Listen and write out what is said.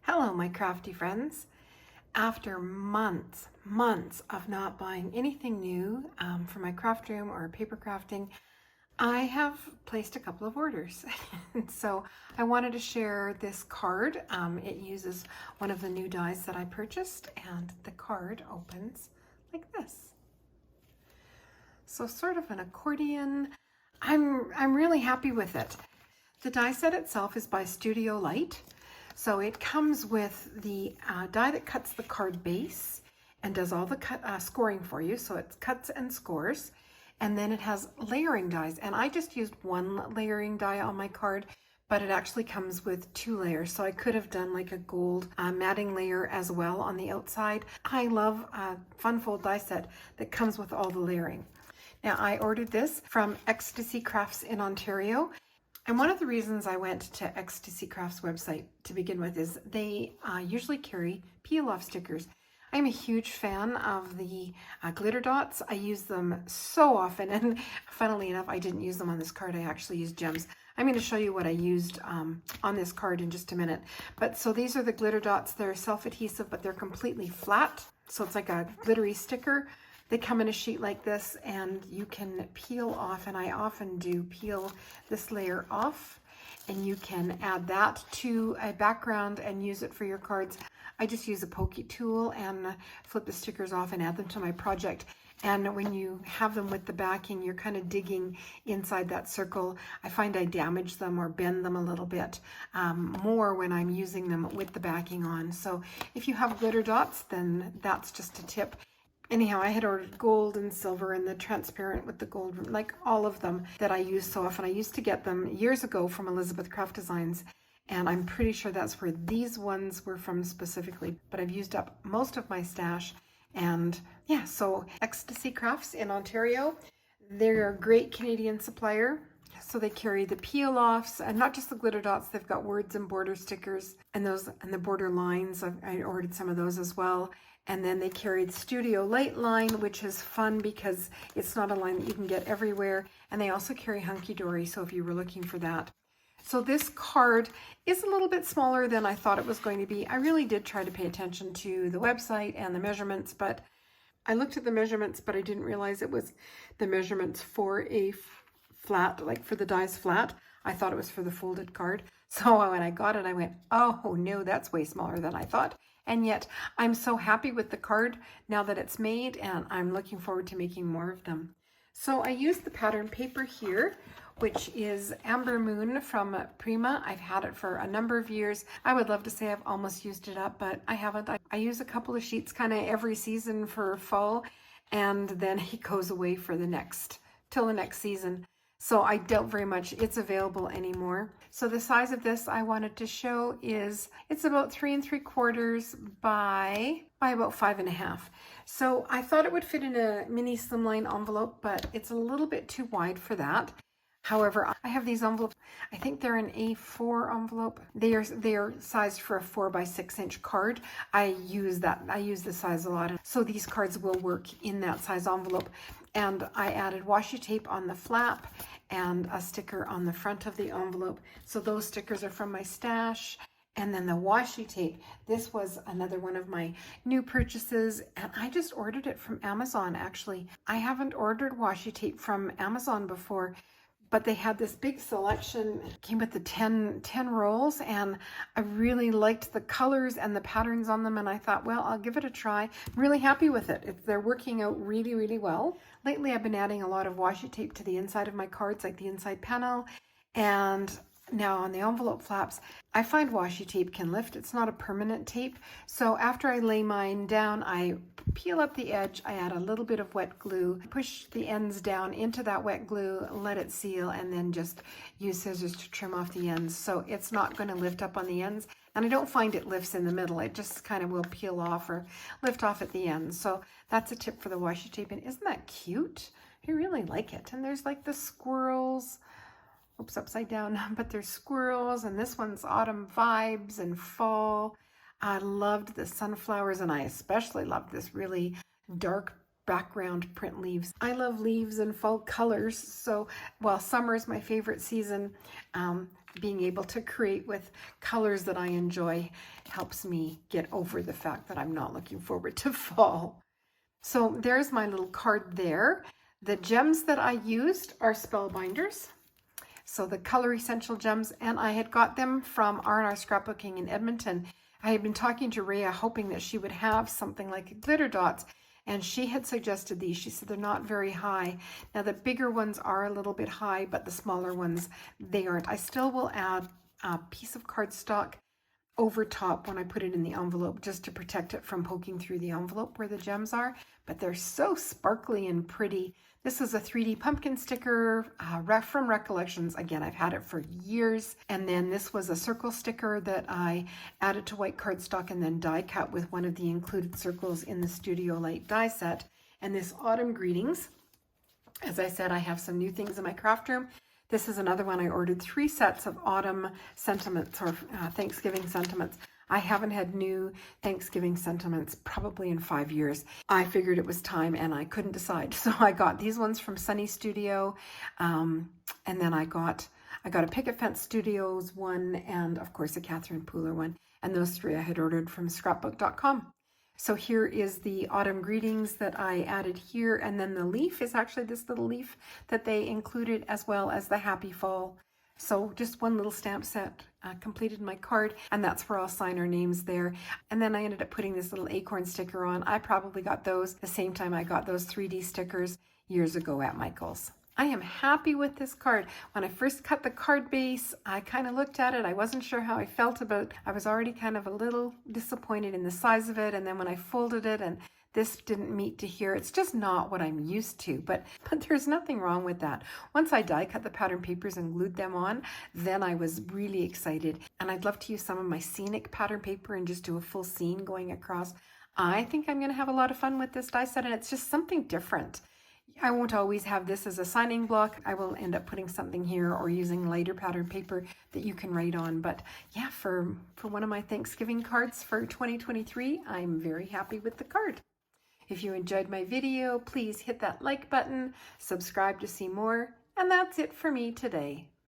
Hello, my crafty friends. After months of not buying anything new for my craft room or paper crafting, I have placed a couple of orders. So I wanted to share this card. It uses one of the new dies that I purchased, and the card opens like this. So sort of an accordion. I'm really happy with it. The die set itself is by Studio Light. So it comes with the die that cuts the card base and does all the scoring for you. So it cuts and scores. And then it has layering dies. And I just used one layering die on my card, but it actually comes with 2 layers. So I could have done like a gold matting layer as well on the outside. I love a fun fold die set that comes with all the layering. Now I ordered this from Ecstasy Crafts in Ontario. And one of the reasons I went to Ecstasy Crafts website to begin with is they usually carry peel-off stickers. I'm a huge fan of the glitter dots. I use them so often, and funnily enough, I didn't use them on this card. I actually used gems. I'm going to show you what I used on this card in just a minute. But so these are the glitter dots. They're self-adhesive, but they're completely flat. So it's like a glittery sticker. They come in a sheet like this, and you can peel off, and I often do peel this layer off, and you can add that to a background and use it for your cards. I just use a pokey tool and flip the stickers off and add them to my project. And when you have them with the backing, you're kind of digging inside that circle. I find I damage them or bend them a little bit more when I'm using them with the backing on. So if you have glitter dots, then that's just a tip. Anyhow, I had ordered gold and silver and the transparent with the gold, like all of them that I use so often. I used to get them years ago from Elizabeth Craft Designs, and I'm pretty sure that's where these ones were from specifically, but I've used up most of my stash. And yeah, so Ecstasy Crafts in Ontario, they're a great Canadian supplier. So they carry the peel-offs, and not just the glitter dots. They've got words and border stickers and the border lines. I ordered some of those as well. And then they carry the Studio Light line, which is fun because it's not a line that you can get everywhere. And they also carry Hunky Dory, so if you were looking for that. So this card is a little bit smaller than I thought it was going to be. I really did try to pay attention to the website and the measurements, but I looked at the measurements, but I didn't realize it was the measurements for a flat, like for the dies flat. I thought it was for the folded card. So when I got it, I went, oh no, that's way smaller than I thought. And yet I'm so happy with the card now that it's made, and I'm looking forward to making more of them. So I used the pattern paper here, which is Amber Moon from Prima. I've had it for a number of years. I would love to say I've almost used it up, but I haven't. I use a couple of sheets kind of every season for fall, and then it goes away for till the next season. So I doubt very much it's available anymore. So the size of this I wanted to show is, it's about 3 3/4 by about 5.5. So I thought it would fit in a mini slimline envelope, but it's a little bit too wide for that. However, I have these envelopes. I think they're an A4 envelope. They are sized for a 4 by 6 inch card. I use this size a lot. So these cards will work in that size envelope. And I added washi tape on the flap and a sticker on the front of the envelope. So those stickers are from my stash. And then the washi tape, this was another one of my new purchases, and I just ordered it from Amazon actually. I haven't ordered washi tape from Amazon before, but they had this big selection. It came with the 10 rolls, and I really liked the colors and the patterns on them, and I thought, well, I'll give it a try. I'm really happy with it. They're working out really, really well. Lately, I've been adding a lot of washi tape to the inside of my cards, like the inside panel, and now on the envelope flaps, I find washi tape can lift. It's not a permanent tape. So after I lay mine down, I peel up the edge, I add a little bit of wet glue, push the ends down into that wet glue, let it seal, and then just use scissors to trim off the ends. So it's not going to lift up on the ends. And I don't find it lifts in the middle. It just kind of will peel off or lift off at the end. So that's a tip for the washi tape. And isn't that cute? I really like it. And there's like the squirrels. Oops, upside down, but there's squirrels, and this one's autumn vibes and fall. I loved the sunflowers, and I especially loved this really dark background print leaves. I love leaves and fall colors, so while summer is my favorite season, being able to create with colors that I enjoy helps me get over the fact that I'm not looking forward to fall. So there's my little card there. The gems that I used are spellbinders. So the Color Essential gems, and I had got them from R&R Scrapbooking in Edmonton. I had been talking to Rhea hoping that she would have something like glitter dots, and she had suggested these. She said they're not very high. Now the bigger ones are a little bit high, but the smaller ones, they aren't. I still will add a piece of cardstock over top when I put it in the envelope just to protect it from poking through the envelope where the gems are, but they're so sparkly and pretty. This is a 3D pumpkin sticker from Recollections. Again, I've had it for years. And then this was a circle sticker that I added to white cardstock and then die cut with one of the included circles in the Studio Light die set. And this Autumn Greetings, as I said, I have some new things in my craft room. This is another one. I ordered 3 sets of autumn sentiments or Thanksgiving sentiments. I haven't had new Thanksgiving sentiments probably in 5 years. I figured it was time and I couldn't decide. So I got these ones from Sunny Studio. And then I got a Picket Fence Studios one and of course a Catherine Pooler one. And those 3 I had ordered from scrapbook.com. So here is the Autumn Greetings that I added here, and then the leaf is actually this little leaf that they included, as well as the Happy Fall. So just one little stamp set completed my card, and that's where I'll sign our names there. And then I ended up putting this little acorn sticker on. I probably got those the same time I got those 3D stickers years ago at Michael's. I am happy with this card. When I first cut the card base, I kind of looked at it. I wasn't sure how I felt about it. I was already kind of a little disappointed in the size of it. And then when I folded it and this didn't meet to here, it's just not what I'm used to. But there's nothing wrong with that. Once I die cut the pattern papers and glued them on, then I was really excited. And I'd love to use some of my scenic pattern paper and just do a full scene going across. I think I'm going to have a lot of fun with this die set, and it's just something different. I won't always have this as a signing block. I will end up putting something here or using lighter pattern paper that you can write on. But yeah, for one of my Thanksgiving cards for 2023, I'm very happy with the card. If you enjoyed my video, please hit that like button, subscribe to see more, and that's it for me today.